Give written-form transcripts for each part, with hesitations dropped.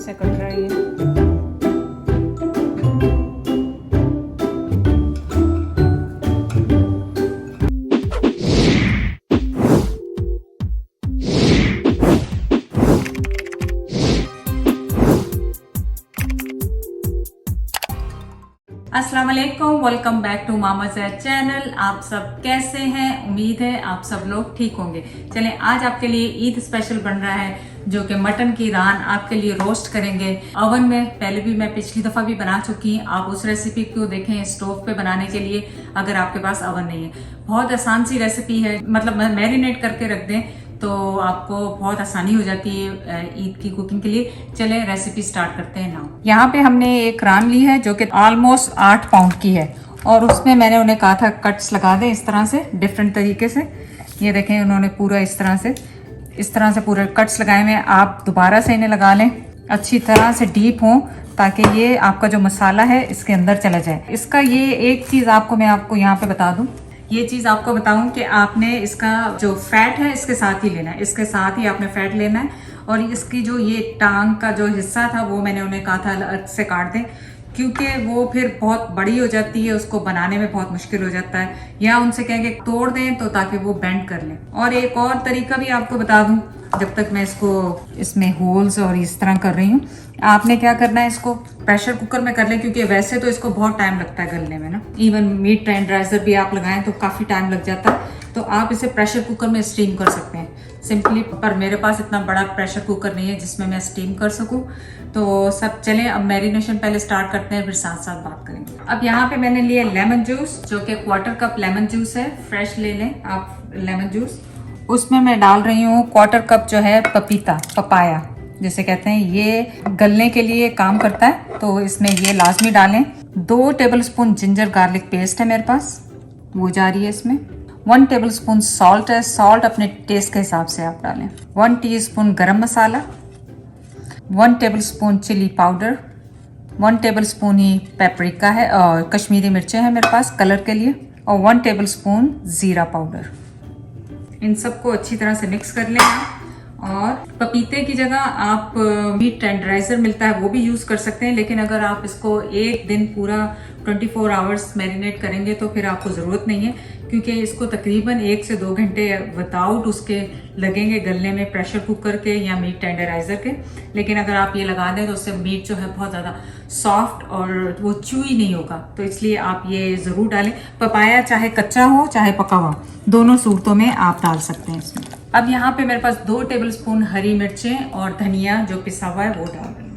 से कट रही है। अस्सलाम वालेकुम, welcome back to Mama Zaid channel. आप सब कैसे हैं? उम्मीद है आप सब लोग ठीक होंगे। चलें, आज आपके लिए ईद स्पेशल बन रहा है, जो कि मटन की रान आपके लिए रोस्ट करेंगे ओवन में। पहले भी मैं पिछली दफ़ा भी बना चुकी हूँ, आप उस रेसिपी को देखें स्टोव पे बनाने के लिए, अगर आपके पास ओवन नहीं है। बहुत आसान सी रेसिपी है, मतलब मैरिनेट करके रख दें तो आपको बहुत आसानी हो जाती है ईद की कुकिंग के लिए। चले रेसिपी स्टार्ट करते हैं नाउ। यहाँ पे हमने एक रान ली है जो कि ऑलमोस्ट 8 पाउंड की है, और उसमें मैंने उन्हें कहा था कट्स लगा दें इस तरह से, डिफरेंट तरीके से। ये देखें, उन्होंने पूरा इस तरह से पूरे कट्स लगाए हुए हैं। आप दोबारा से इन्हें लगा लें, अच्छी तरह से डीप हों, ताकि ये आपका जो मसाला है इसके अंदर चला जाए। इसका ये एक चीज़ मैं आपको यहाँ पे बता दूँ, ये चीज़ आपको बताऊं कि आपने इसका जो फैट है इसके साथ ही लेना है, इसके साथ ही आपने फैट लेना है। और इसकी जो ये टांग का जो हिस्सा था वो मैंने उन्हें कहा था अलग से काट दें, क्योंकि वो फिर बहुत बड़ी हो जाती है, उसको बनाने में बहुत मुश्किल हो जाता है। या उनसे कहेंगे तोड़ दें तो ताकि वो बेंड कर लें। और एक और तरीका भी आपको बता दूं, जब तक मैं इसमें होल्स और इस तरह कर रही हूँ, आपने क्या करना है, इसको प्रेशर कुकर में कर लें, क्योंकि वैसे तो इसको बहुत टाइम लगता है गलने में ना। इवन मीट टेंडराइजर भी आप लगाएं तो काफ़ी टाइम लग जाता है, तो आप इसे प्रेशर कुकर में स्टीम कर सकते हैं सिंपली। पर मेरे पास इतना बड़ा प्रेशर कुकर नहीं है जिसमें मैं स्टीम कर सकूं। तो सब चलें, अब मैरिनेशन पहले स्टार्ट करते हैं, फिर साथ साथ बात करेंगे। अब यहाँ पे मैंने लिया लेमन जूस, जो कि 1/4 कप लेमन जूस है। फ्रेश ले लें आप लेमन जूस। उसमें मैं डाल रही हूँ 1/4 कप जो है पपाया जिसे कहते हैं, ये गलने के लिए काम करता है, तो इसमें ये लाजमी डालें। 2 टेबलस्पून जिंजर गार्लिक पेस्ट है मेरे पास, वो जा रही है इसमें। 1 टेबलस्पून सॉल्ट है, सॉल्ट अपने टेस्ट के हिसाब से आप डालें। 1 टीस्पून गरम मसाला, 1 टेबलस्पून चिली पाउडर, 1 टेबलस्पून ही पेपरिका है और कश्मीरी मिर्चें हैं मेरे पास कलर के लिए, और 1 टेबलस्पून ज़ीरा पाउडर। इन सबको अच्छी तरह से मिक्स कर लें आप। और पपीते की जगह आप मीट टेंडराइजर मिलता है वो भी यूज़ कर सकते हैं, लेकिन अगर आप इसको एक दिन पूरा 24 आवर्स मैरिनेट करेंगे तो फिर आपको ज़रूरत नहीं है, क्योंकि इसको तकरीबन 1 से 2 घंटे विदाउट उसके लगेंगे गलने में, प्रेशर कुकर के या मीट टेंडराइजर के। लेकिन अगर आप ये लगा दें तो उससे मीट जो है बहुत ज़्यादा सॉफ्ट और वो च्यूई नहीं होगा, तो इसलिए आप ये ज़रूर डालें। पपाया चाहे कच्चा हो चाहे पका हुआ, दोनों सूरतों में आप डाल सकते हैं इसमें। अब यहाँ पे मेरे पास 2 टेबलस्पून हरी मिर्चें और धनिया जो पिसा हुआ है वो डाल रही हूँ।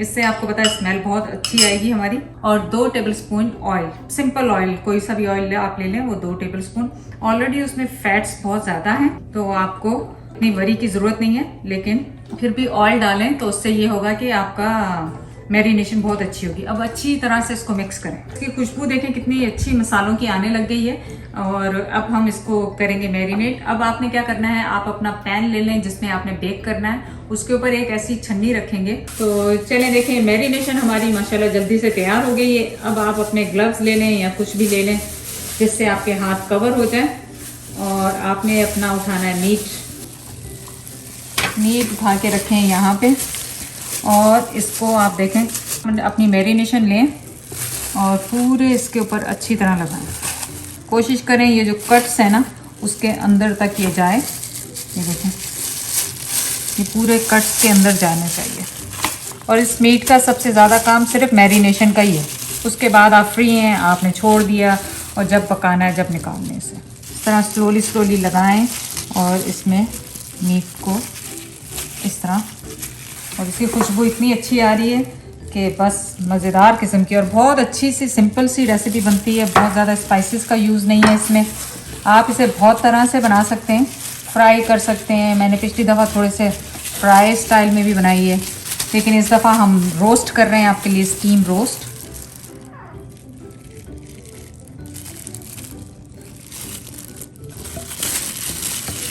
इससे आपको पता है स्मेल बहुत अच्छी आएगी हमारी। और 2 टेबलस्पून ऑयल, सिंपल ऑयल, कोई सा भी ऑयल आप ले लें, वो 2 टेबलस्पून। ऑलरेडी उसमें फैट्स बहुत ज़्यादा हैं, तो आपको इतनी वरी की ज़रूरत नहीं है, लेकिन फिर भी ऑयल डालें तो उससे ये होगा कि आपका मैरिनेशन बहुत अच्छी होगी। अब अच्छी तरह से इसको मिक्स करें। इसकी खुशबू देखें कितनी अच्छी मसालों की आने लग गई है। और अब हम इसको करेंगे मैरिनेट। अब आपने क्या करना है, आप अपना पैन ले लें जिसमें आपने बेक करना है, उसके ऊपर एक ऐसी छन्नी रखेंगे। तो चलें देखें, मैरिनेशन हमारी माशाल्लाह जल्दी से तैयार हो गई है। अब आप अपने ग्लव्स ले लें या कुछ भी ले लें जिससे आपके हाथ कवर हो जाए, और आपने अपना उठाना है मीट उठा के रखें यहाँ पे। और इसको आप देखें, अपनी मैरिनेशन लें और पूरे इसके ऊपर अच्छी तरह लगाएं। कोशिश करें ये जो कट्स है ना उसके अंदर तक ये जाए। ये देखें, ये पूरे कट्स के अंदर जाना चाहिए। और इस मीट का सबसे ज़्यादा काम सिर्फ मैरिनेशन का ही है, उसके बाद आप फ्री हैं, आपने छोड़ दिया, और जब पकाना है जब निकालने से। इस तरह स्लोली लगाएं और इसमें मीट को इस तरह, और इसकी खुशबू इतनी अच्छी आ रही है कि बस मज़ेदार किस्म की, और बहुत अच्छी सी सिंपल सी रेसिपी बनती है। बहुत ज़्यादा स्पाइसेस का यूज़ नहीं है इसमें। आप इसे बहुत तरह से बना सकते हैं, फ्राई कर सकते हैं। मैंने पिछली दफ़ा थोड़े से फ्राई स्टाइल में भी बनाई है, लेकिन इस दफ़ा हम रोस्ट कर रहे हैं आपके लिए, स्टीम रोस्ट।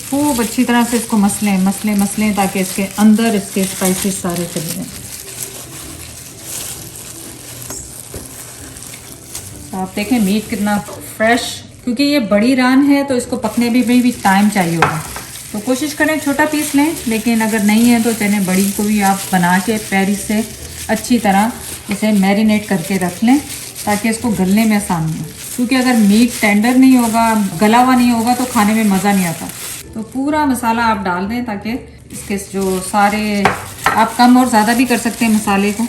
खूब अच्छी तरह से इसको मसलें ताकि इसके अंदर इसके स्पाइसेस सारे चले जाएं। तो आप देखें मीट कितना फ्रेश, क्योंकि ये बड़ी रान है तो इसको पकने में भी टाइम चाहिए होगा। तो कोशिश करें छोटा पीस लें, लेकिन अगर नहीं है तो चने बड़ी को भी आप बना के पैरी से अच्छी तरह इसे मैरिनेट करके रख लें ताकि इसको गलने में आसानी हो। क्योंकि अगर मीट टेंडर नहीं होगा, गला हुआ नहीं होगा तो खाने में मज़ा नहीं आता। तो पूरा मसाला आप डाल दें ताकि इसके जो सारे, आप कम और ज़्यादा भी कर सकते हैं मसाले को।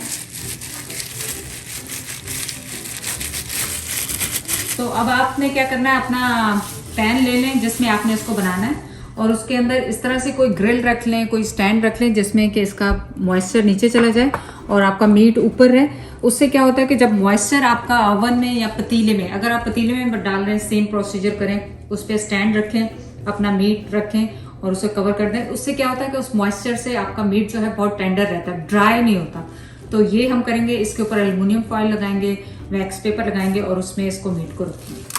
तो अब आपने क्या करना है, अपना पैन ले लें जिसमें आपने इसको बनाना है और उसके अंदर इस तरह से कोई ग्रिल रख लें, कोई स्टैंड रख लें जिसमें कि इसका मॉइस्चर नीचे चला जाए और आपका मीट ऊपर रहे। उससे क्या होता है कि जब मॉइस्चर आपका ओवन में या पतीले में, अगर आप पतीले में डाल रहे हैं सेम प्रोसीजर करें, उस पर स्टैंड रखें, अपना मीट रखें और उसे कवर कर दें। उससे क्या होता है कि उस मॉइस्चर से आपका मीट जो है बहुत टेंडर रहता है, ड्राई नहीं होता। तो ये हम करेंगे, इसके ऊपर एल्युमिनियम फॉइल लगाएंगे, वैक्स पेपर लगाएंगे और उसमें इसको मीट को रखेंगे।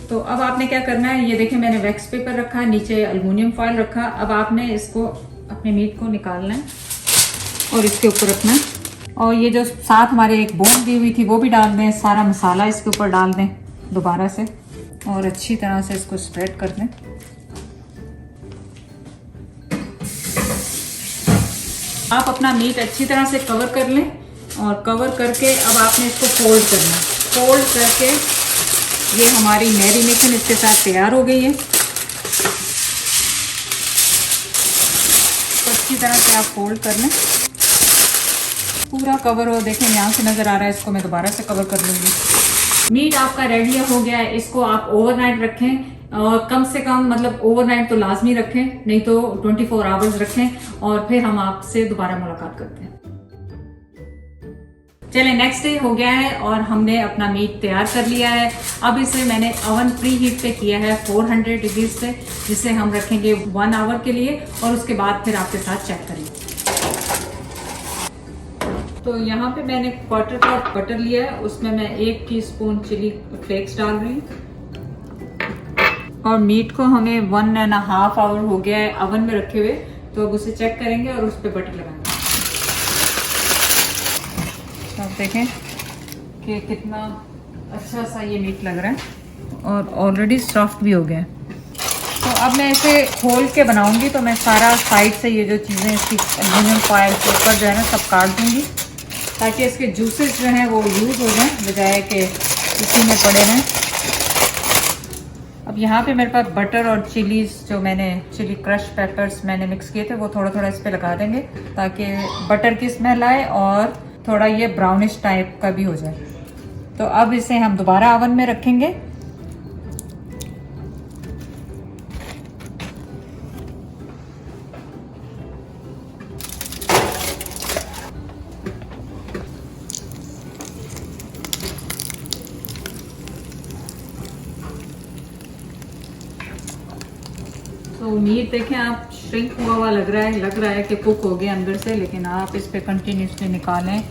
तो अब आपने क्या करना है, ये देखिए मैंने वैक्स पेपर रखा, नीचे एल्युमिनियम फॉइल रखा। अब आपने इसको अपने मीट को निकालना है और इसके ऊपर रखना है और ये जो साथ हमारे एक बोन दी हुई थी वो भी डाल दें, सारा मसाला इसके ऊपर डाल दें दोबारा से और अच्छी तरह से इसको स्प्रेड कर दें। आप अपना मीट अच्छी तरह से कवर कर लें और कवर करके अब आपने इसको फोल्ड करना है। फोल्ड करके ये हमारी मैरिनेशन इसके साथ तैयार हो गई है। तो अच्छी तरह से आप फोल्ड कर लें, पूरा कवर हो। देखें यहाँ से नज़र आ रहा है, इसको मैं दोबारा से कवर कर लूँगी। मीट आपका रेडी हो गया है। इसको आप ओवरनाइट रखें और कम से कम, मतलब ओवरनाइट तो लाजमी रखें, नहीं तो 24 आवर्स रखें और फिर हम आपसे दोबारा मुलाकात करते हैं। चलें, नेक्स्ट डे हो गया है और हमने अपना मीट तैयार कर लिया है। अब इसे मैंने ओवन प्री हीट पे किया है 400 डिग्री पे, जिसे हम रखेंगे 1 आवर के लिए और उसके बाद फिर आपके साथ चेक करेंगे। तो यहाँ पे मैंने 1/4 कप बटर लिया है, उसमें मैं 1 टीस्पून चिली फ्लेक्स डाल रही हूँ और मीट को हमें 1.5 आवर हो गया है ओवन में रखे हुए। तो अब उसे चेक करेंगे और उस पर बटर लगाएंगे। आप देखें कि कितना अच्छा सा ये मीट लग रहा है और ऑलरेडी सॉफ्ट भी हो गया है। तो अब मैं इसे खोल के बनाऊंगी, तो मैं सारा साइड से ये जो चीज़ें इसकी एल्युमिनियम फॉइल के ऊपर जो है ना सब काट दूंगी ताकि इसके जूसेस जो हैं वो यूज़ हो जाएं बजाय कि इसी में पड़े रहें। अब यहाँ पे मेरे पास बटर और चिलीज, जो मैंने चिली क्रश पेपर्स मैंने मिक्स किए थे, वो थोड़ा थोड़ा इस पर लगा देंगे ताकि बटर की स्मेल आए और थोड़ा ये ब्राउनिश टाइप का भी हो जाए। तो अब इसे हम दोबारा ओवन में रखेंगे। तो मीट देखें आप, श्रिंक हुआ लग रहा है कि कुक हो गया अंदर से, लेकिन आप इस पे कंटिन्यूसली निकालें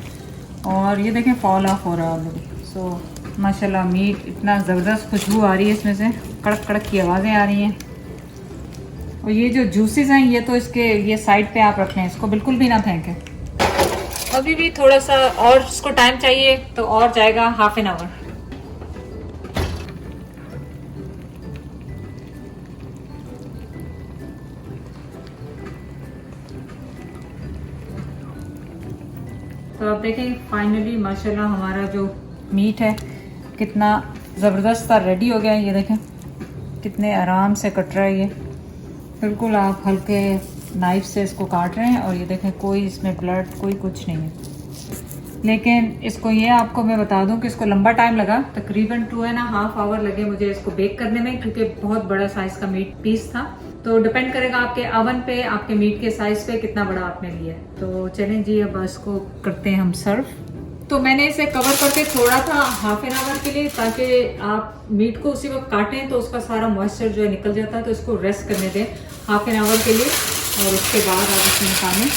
और ये देखें फॉल ऑफ हो रहा है ऑलरेडी। सो माशाल्लाह मीट इतना ज़बरदस्त खुशबू आ रही है, इसमें से कड़क कड़क की आवाज़ें आ रही हैं। और ये जो जूसेस हैं ये तो इसके ये साइड पे आप रखें, इसको बिल्कुल भी ना फेंकें। अभी भी थोड़ा सा और इसको टाइम चाहिए, तो और जाएगा 1/2 आवर। तो आप देखें फाइनली माशाल्लाह हमारा जो मीट है कितना ज़बरदस्त सा रेडी हो गया है। ये देखें कितने आराम से कट रहा है, ये बिल्कुल आप हल्के नाइफ से इसको काट रहे हैं और ये देखें कोई इसमें ब्लड कोई कुछ नहीं है। लेकिन इसको ये आपको मैं बता दूं कि इसको लंबा टाइम लगा, तकरीबन 2.5 आवर लगे मुझे इसको बेक करने में, क्योंकि बहुत बड़ा साइज़ का मीट पीस था। तो डिपेंड करेगा आपके ओवन पे, आपके मीट के साइज पे कितना बड़ा आपने लिया है। तो चलें जी, अब इसको करते हैं हम सर्व। तो मैंने इसे कवर करके छोड़ा था 1/2 आवर के लिए, ताकि आप मीट को उसी वक्त काटें तो उसका सारा मॉइस्चर जो है निकल जाता है। तो इसको रेस्ट करने दें 1/2 आवर के लिए और उसके बाद आप इसमें निकालें।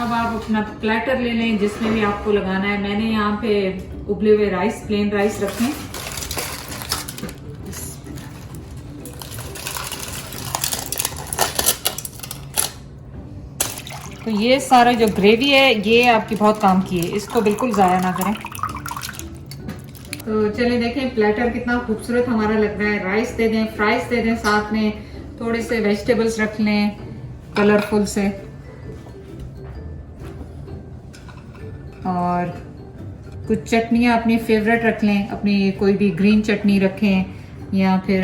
अब आप अपना प्लेटर ले लें जिसमें भी आपको लगाना है। मैंने यहाँ पे उबले हुए राइस, प्लेन राइस रखे। तो तो ये सारा जो ग्रेवी है ये आपकी बहुत काम की है, इसको बिल्कुल ज़ाया ना करें। तो चलिए देखें प्लेटर कितना खूबसूरत हमारा लग रहा है। राइस दे दें, फ्राइज दे दें, साथ में थोड़े से वेजिटेबल्स रख लें कलरफुल से, और कुछ चटनियाँ अपनी फेवरेट रख लें, अपनी कोई भी ग्रीन चटनी रखें, या फिर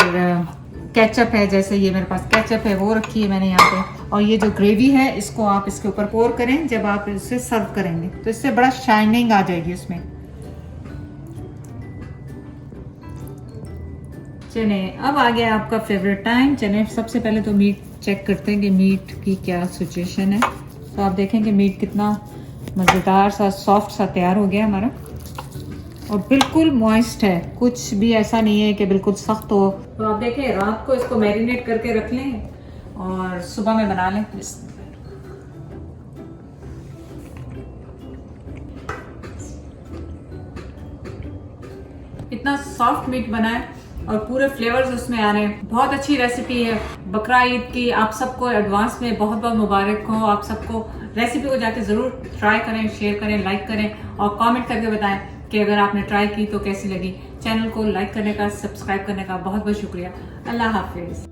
केचप है, जैसे ये मेरे पास केचप है वो रखी है मैंने यहाँ पे। और ये जो ग्रेवी है इसको आप इसके ऊपर पोर करें जब आप इसे सर्व करेंगे, तो इससे बड़ा शाइनिंग आ जाएगी उसमें। चलिए अब आ गया आपका फेवरेट टाइम। चलिए सबसे पहले तो मीट चेक करते हैं कि मीट की क्या सिचुएशन है। तो आप देखेंगे मीट कितना मज़ेदार सा सॉफ्ट सा तैयार हो गया हमारा, और बिल्कुल मॉइस्ट है, कुछ भी ऐसा नहीं है कि बिल्कुल सख्त हो। तो आप देखें रात को इसको मैरिनेट करके रख लें और सुबह में बना लें। इतना सॉफ्ट मीट बना है और पूरे फ्लेवर्स उसमें आ रहे हैं। बहुत अच्छी रेसिपी है बकरा ईद की। आप सबको एडवांस में बहुत बहुत मुबारक हो। आप सबको रेसिपी को जाके ज़रूर ट्राई करें, शेयर करें, लाइक करें और कमेंट करके बताएं कि अगर आपने ट्राई की तो कैसी लगी। चैनल को लाइक करने का, सब्सक्राइब करने का बहुत बहुत शुक्रिया। अल्लाह हाफिज़।